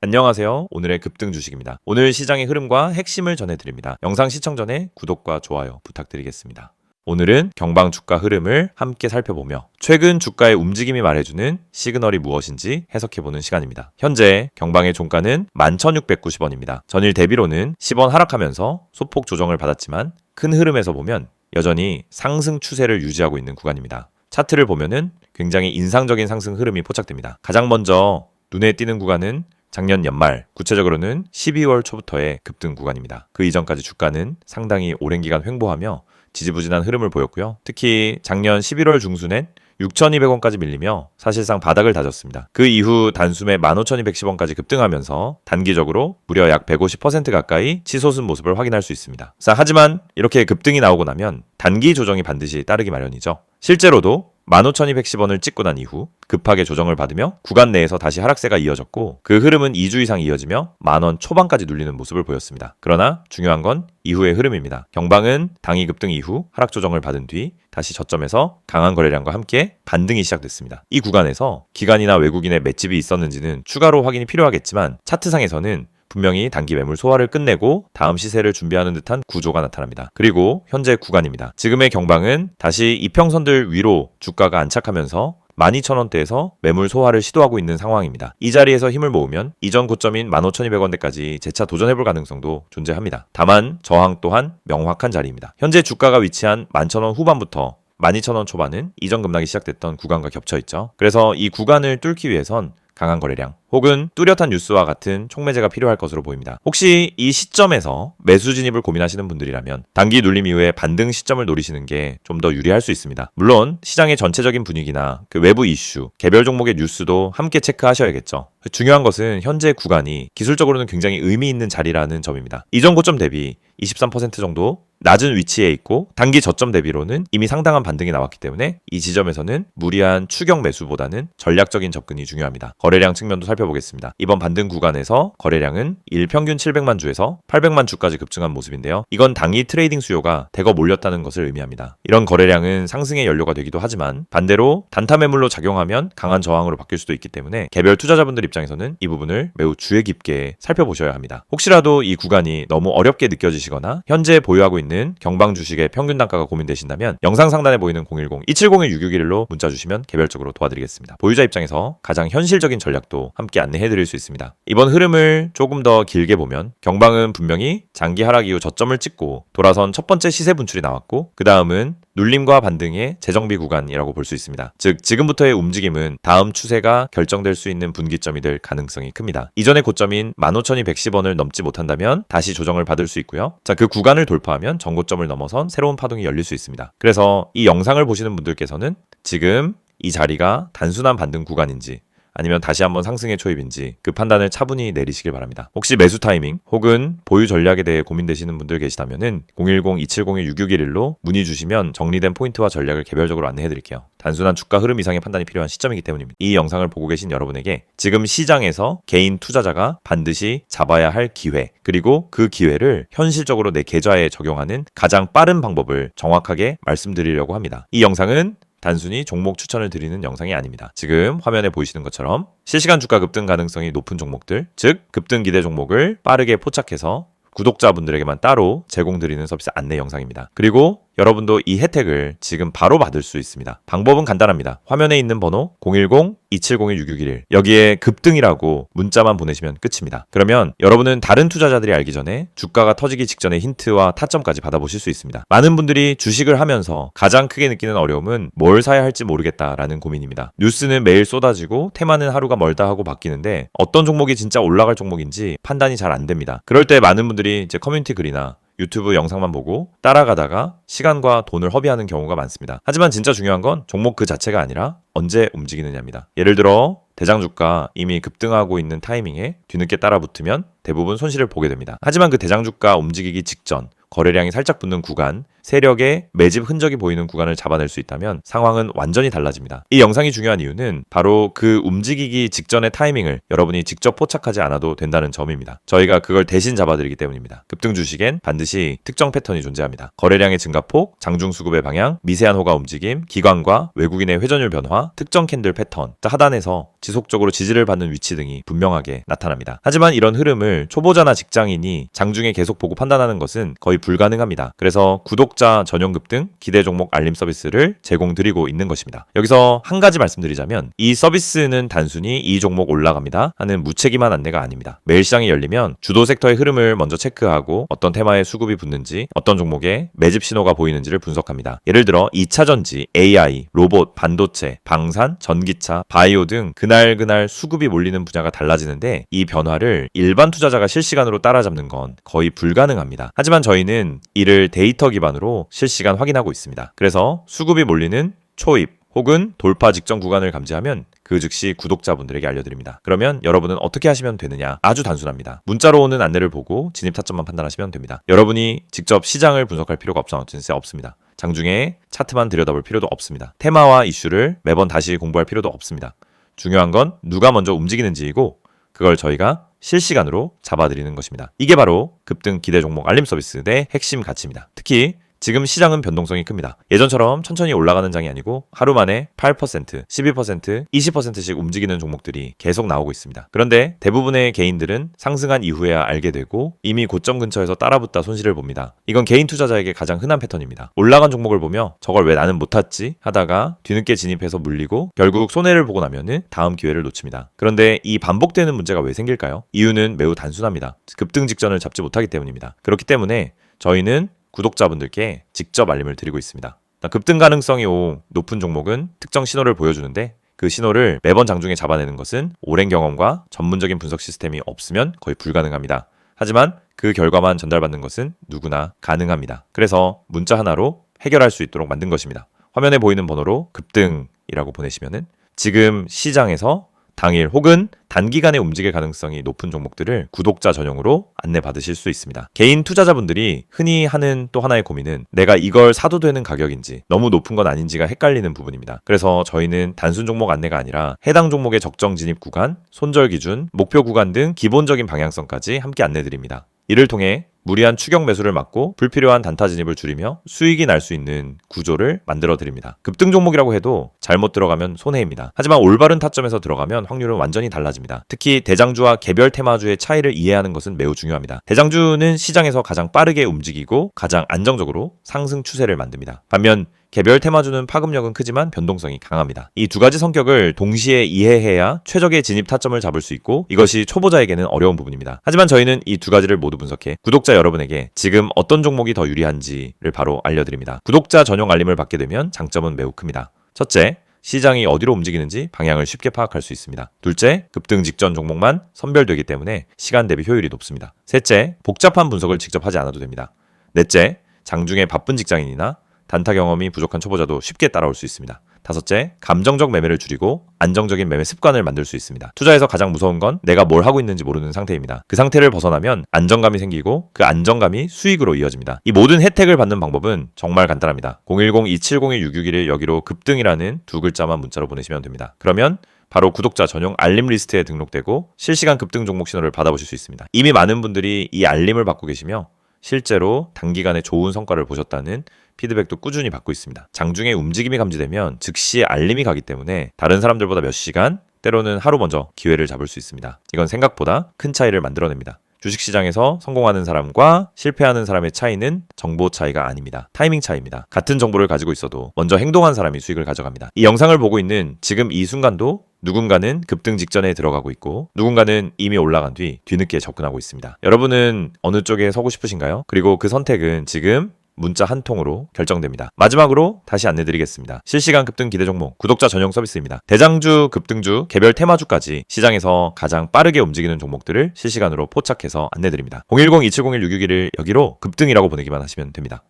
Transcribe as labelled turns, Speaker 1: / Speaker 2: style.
Speaker 1: 안녕하세요. 오늘의 급등 주식입니다. 오늘 시장의 흐름과 핵심을 전해드립니다. 영상 시청 전에 구독과 좋아요 부탁드리겠습니다. 오늘은 경방 주가 흐름을 함께 살펴보며 최근 주가의 움직임이 말해주는 시그널이 무엇인지 해석해보는 시간입니다. 현재 경방의 종가는 11,690원입니다. 전일 대비로는 10원 하락하면서 소폭 조정을 받았지만 큰 흐름에서 보면 여전히 상승 추세를 유지하고 있는 구간입니다. 차트를 보면은 굉장히 인상적인 상승 흐름이 포착됩니다. 가장 먼저 눈에 띄는 구간은 작년 연말, 구체적으로는 12월 초부터의 급등 구간입니다. 그 이전까지 주가는 상당히 오랜 기간 횡보하며 지지부진한 흐름을 보였고요. 특히 작년 11월 중순엔 6,200원까지 밀리며 사실상 바닥을 다졌습니다. 그 이후 단숨에 15,210원까지 급등하면서 단기적으로 무려 약 150% 가까이 치솟은 모습을 확인할 수 있습니다. 하지만 이렇게 급등이 나오고 나면 단기 조정이 반드시 따르기 마련이죠. 실제로도 15,210원을 찍고 난 이후 급하게 조정을 받으며 구간 내에서 다시 하락세가 이어졌고 그 흐름은 2주 이상 이어지며 만원 초반까지 눌리는 모습을 보였습니다. 그러나 중요한 건 이후의 흐름입니다. 경방은 당일 급등 이후 하락 조정을 받은 뒤 다시 저점에서 강한 거래량과 함께 반등이 시작됐습니다. 이 구간에서 기관이나 외국인의 맷집이 있었는지는 추가로 확인이 필요하겠지만 차트상에서는 분명히 단기 매물 소화를 끝내고 다음 시세를 준비하는 듯한 구조가 나타납니다. 그리고 현재 구간입니다. 지금의 경방은 다시 이평선들 위로 주가가 안착하면서 12,000원대에서 매물 소화를 시도하고 있는 상황입니다. 이 자리에서 힘을 모으면 이전 고점인 15,200원대까지 재차 도전해볼 가능성도 존재합니다. 다만 저항 또한 명확한 자리입니다. 현재 주가가 위치한 11,000원 후반부터 12,000원 초반은 이전 급락이 시작됐던 구간과 겹쳐있죠. 그래서 이 구간을 뚫기 위해선 강한 거래량 혹은 뚜렷한 뉴스와 같은 촉매제가 필요할 것으로 보입니다. 혹시 이 시점에서 매수 진입을 고민하시는 분들이라면 단기 눌림 이후에 반등 시점을 노리시는 게 좀 더 유리할 수 있습니다. 물론 시장의 전체적인 분위기나 그 외부 이슈, 개별 종목의 뉴스도 함께 체크하셔야겠죠. 중요한 것은 현재 구간이 기술적으로는 굉장히 의미 있는 자리라는 점입니다. 이전 고점 대비 23% 정도 낮은 위치에 있고 단기 저점 대비로는 이미 상당한 반등이 나왔기 때문에 이 지점에서는 무리한 추격 매수보다는 전략적인 접근이 중요합니다. 거래량 측면도 살펴보겠습니다. 이번 반등 구간에서 거래량은 일평균 700만 주에서 800만 주까지 급증한 모습인데요. 이건 당일 트레이딩 수요가 대거 몰렸다는 것을 의미합니다. 이런 거래량은 상승의 연료가 되기도 하지만 반대로 단타 매물로 작용하면 강한 저항으로 바뀔 수도 있기 때문에 개별 투자자분들 입장에서는 이 부분을 매우 주의 깊게 살펴보셔야 합니다. 혹시라도 이 구간이 너무 어렵게 느껴지시거나 현재 보유하고 있는 경방 주식의 평균 단가가 고민되신다면 영상 상단에 보이는 010-2701-6611로 문자 주시면 개별적으로 도와드리겠습니다. 보유자 입장에서 가장 현실적인 전략도 함께 안내해드릴 수 있습니다. 이번 흐름을 조금 더 길게 보면 경방은 분명히 장기 하락 이후 저점을 찍고 돌아선 첫 번째 시세 분출이 나왔고 그 다음은 눌림과 반등의 재정비 구간이라고 볼 수 있습니다. 즉 지금부터의 움직임은 다음 추세가 결정될 수 있는 분기점이 될 가능성이 큽니다. 이전의 고점인 15,210원을 넘지 못한다면 다시 조정을 받을 수 있고요. 그 구간을 돌파하면 전고점을 넘어선 새로운 파동이 열릴 수 있습니다. 그래서 이 영상을 보시는 분들께서는 지금 이 자리가 단순한 반등 구간인지 아니면 다시 한번 상승의 초입인지 그 판단을 차분히 내리시길 바랍니다. 혹시 매수 타이밍 혹은 보유 전략에 대해 고민되시는 분들 계시다면은 010-2701-6611로 문의 주시면 정리된 포인트와 전략을 개별적으로 안내해드릴게요. 단순한 주가 흐름 이상의 판단이 필요한 시점이기 때문입니다. 이 영상을 보고 계신 여러분에게 지금 시장에서 개인 투자자가 반드시 잡아야 할 기회 그리고 그 기회를 현실적으로 내 계좌에 적용하는 가장 빠른 방법을 정확하게 말씀드리려고 합니다. 이 영상은 단순히 종목 추천을 드리는 영상이 아닙니다. 지금 화면에 보이시는 것처럼 실시간 주가 급등 가능성이 높은 종목들, 즉 급등 기대 종목을 빠르게 포착해서 구독자분들에게만 따로 제공드리는 서비스 안내 영상입니다. 그리고 여러분도 이 혜택을 지금 바로 받을 수 있습니다. 방법은 간단합니다. 화면에 있는 번호 010-2701-6611 여기에 급등이라고 문자만 보내시면 끝입니다. 그러면 여러분은 다른 투자자들이 알기 전에 주가가 터지기 직전의 힌트와 타점까지 받아보실 수 있습니다. 많은 분들이 주식을 하면서 가장 크게 느끼는 어려움은 뭘 사야 할지 모르겠다라는 고민입니다. 뉴스는 매일 쏟아지고 테마는 하루가 멀다 하고 바뀌는데 어떤 종목이 진짜 올라갈 종목인지 판단이 잘 안 됩니다. 그럴 때 많은 분들이 이제 커뮤니티 글이나 유튜브 영상만 보고 따라가다가 시간과 돈을 허비하는 경우가 많습니다. 하지만 진짜 중요한 건 종목 그 자체가 아니라 언제 움직이느냐입니다. 예를 들어 대장주가 이미 급등하고 있는 타이밍에 뒤늦게 따라 붙으면 대부분 손실을 보게 됩니다. 하지만 그 대장주가 움직이기 직전 거래량이 살짝 붙는 구간 세력의 매집 흔적이 보이는 구간을 잡아낼 수 있다면 상황은 완전히 달라집니다. 이 영상이 중요한 이유는 바로 그 움직이기 직전의 타이밍을 여러분이 직접 포착하지 않아도 된다는 점입니다. 저희가 그걸 대신 잡아드리기 때문입니다. 급등 주식엔 반드시 특정 패턴이 존재합니다. 거래량의 증가폭, 장중 수급의 방향, 미세한 호가 움직임, 기관과 외국인의 회전율 변화, 특정 캔들 패턴, 하단에서 지속적으로 지지를 받는 위치 등이 분명하게 나타납니다. 하지만 이런 흐름을 초보자나 직장인이 장중에 계속 보고 판단하는 것은 거의 불가능합니다. 그래서 구독자 전용 급등 기대 종목 알림 서비스를 제공드리고 있는 것입니다. 여기서 한 가지 말씀드리자면 이 서비스는 단순히 이 종목 올라갑니다 하는 무책임한 안내가 아닙니다. 매일 시장이 열리면 주도 섹터의 흐름을 먼저 체크하고 어떤 테마에 수급이 붙는지, 어떤 종목에 매집 신호가 보이는지를 분석합니다. 예를 들어 2차전지, AI, 로봇, 반도체, 방산, 전기차, 바이오 등 그날 수급이 몰리는 분야가 달라지는데 이 변화를 일반 투자자가 실시간으로 따라잡는 건 거의 불가능합니다. 하지만 저희는 이를 데이터 기반으로 실시간 확인하고 있습니다. 그래서 수급이 몰리는 초입 혹은 돌파 직전 구간을 감지하면 그 즉시 구독자분들에게 알려드립니다. 그러면 여러분은 어떻게 하시면 되느냐? 아주 단순합니다. 문자로 오는 안내를 보고 진입 타점만 판단하시면 됩니다. 여러분이 직접 시장을 분석할 필요가 없습니다. 장중에 차트만 들여다볼 필요도 없습니다. 테마와 이슈를 매번 다시 공부할 필요도 없습니다. 중요한 건 누가 먼저 움직이는지이고 그걸 저희가 실시간으로 잡아드리는 것입니다. 이게 바로 급등 기대 종목 알림 서비스의 핵심 가치입니다. 특히 지금 시장은 변동성이 큽니다. 예전처럼 천천히 올라가는 장이 아니고 하루 만에 8%, 12%, 20%씩 움직이는 종목들이 계속 나오고 있습니다. 그런데 대부분의 개인들은 상승한 이후에야 알게 되고 이미 고점 근처에서 따라붙다 손실을 봅니다. 이건 개인 투자자에게 가장 흔한 패턴입니다. 올라간 종목을 보며 저걸 왜 나는 못 탔지? 하다가 뒤늦게 진입해서 물리고 결국 손해를 보고 나면은 다음 기회를 놓칩니다. 그런데 이 반복되는 문제가 왜 생길까요? 이유는 매우 단순합니다. 급등 직전을 잡지 못하기 때문입니다. 그렇기 때문에 저희는 구독자분들께 직접 알림을 드리고 있습니다. 급등 가능성이 높은 종목은 특정 신호를 보여주는데 그 신호를 매번 장중에 잡아내는 것은 오랜 경험과 전문적인 분석 시스템이 없으면 거의 불가능합니다. 하지만 그 결과만 전달받는 것은 누구나 가능합니다. 그래서 문자 하나로 해결할 수 있도록 만든 것입니다. 화면에 보이는 번호로 급등이라고 보내시면은 지금 시장에서 당일 혹은 단기간에 움직일 가능성이 높은 종목들을 구독자 전용으로 안내받으실 수 있습니다. 개인 투자자분들이 흔히 하는 또 하나의 고민은 내가 이걸 사도 되는 가격인지 너무 높은 건 아닌지가 헷갈리는 부분입니다. 그래서 저희는 단순 종목 안내가 아니라 해당 종목의 적정 진입 구간, 손절 기준, 목표 구간 등 기본적인 방향성까지 함께 안내드립니다. 이를 통해 무리한 추격 매수를 막고 불필요한 단타 진입을 줄이며 수익이 날 수 있는 구조를 만들어 드립니다. 급등 종목이라고 해도 잘못 들어가면 손해입니다. 하지만 올바른 타점에서 들어가면 확률은 완전히 달라집니다. 특히 대장주와 개별 테마주의 차이를 이해하는 것은 매우 중요합니다. 대장주는 시장에서 가장 빠르게 움직이고 가장 안정적으로 상승 추세를 만듭니다. 반면 개별 테마주는 파급력은 크지만 변동성이 강합니다. 이 두 가지 성격을 동시에 이해해야 최적의 진입 타점을 잡을 수 있고 이것이 초보자에게는 어려운 부분입니다. 하지만 저희는 이 두 가지를 모두 분석해 구독자 여러분에게 지금 어떤 종목이 더 유리한지를 바로 알려드립니다. 구독자 전용 알림을 받게 되면 장점은 매우 큽니다. 첫째, 시장이 어디로 움직이는지 방향을 쉽게 파악할 수 있습니다. 둘째, 급등 직전 종목만 선별되기 때문에 시간 대비 효율이 높습니다. 셋째, 복잡한 분석을 직접 하지 않아도 됩니다. 넷째, 장중에 바쁜 직장인이나 단타 경험이 부족한 초보자도 쉽게 따라올 수 있습니다. 다섯째, 감정적 매매를 줄이고 안정적인 매매 습관을 만들 수 있습니다. 투자에서 가장 무서운 건 내가 뭘 하고 있는지 모르는 상태입니다. 그 상태를 벗어나면 안정감이 생기고 그 안정감이 수익으로 이어집니다. 이 모든 혜택을 받는 방법은 정말 간단합니다. 010-2701-661 여기로 급등이라는 두 글자만 문자로 보내시면 됩니다. 그러면 바로 구독자 전용 알림 리스트에 등록되고 실시간 급등 종목 신호를 받아보실 수 있습니다. 이미 많은 분들이 이 알림을 받고 계시며 실제로 단기간에 좋은 성과를 보셨다는 피드백도 꾸준히 받고 있습니다. 장중에 움직임이 감지되면 즉시 알림이 가기 때문에 다른 사람들보다 몇 시간, 때로는 하루 먼저 기회를 잡을 수 있습니다. 이건 생각보다 큰 차이를 만들어냅니다. 주식시장에서 성공하는 사람과 실패하는 사람의 차이는 정보 차이가 아닙니다. 타이밍 차이입니다. 같은 정보를 가지고 있어도 먼저 행동한 사람이 수익을 가져갑니다. 이 영상을 보고 있는 지금 이 순간도 누군가는 급등 직전에 들어가고 있고 누군가는 이미 올라간 뒤 뒤늦게 접근하고 있습니다. 여러분은 어느 쪽에 서고 싶으신가요? 그리고 그 선택은 지금 문자 한 통으로 결정됩니다. 마지막으로 다시 안내드리겠습니다. 실시간 급등 기대 종목 구독자 전용 서비스입니다. 대장주, 급등주, 개별 테마주까지 시장에서 가장 빠르게 움직이는 종목들을 실시간으로 포착해서 안내드립니다. 010-2701-661 여기로 급등이라고 보내기만 하시면 됩니다.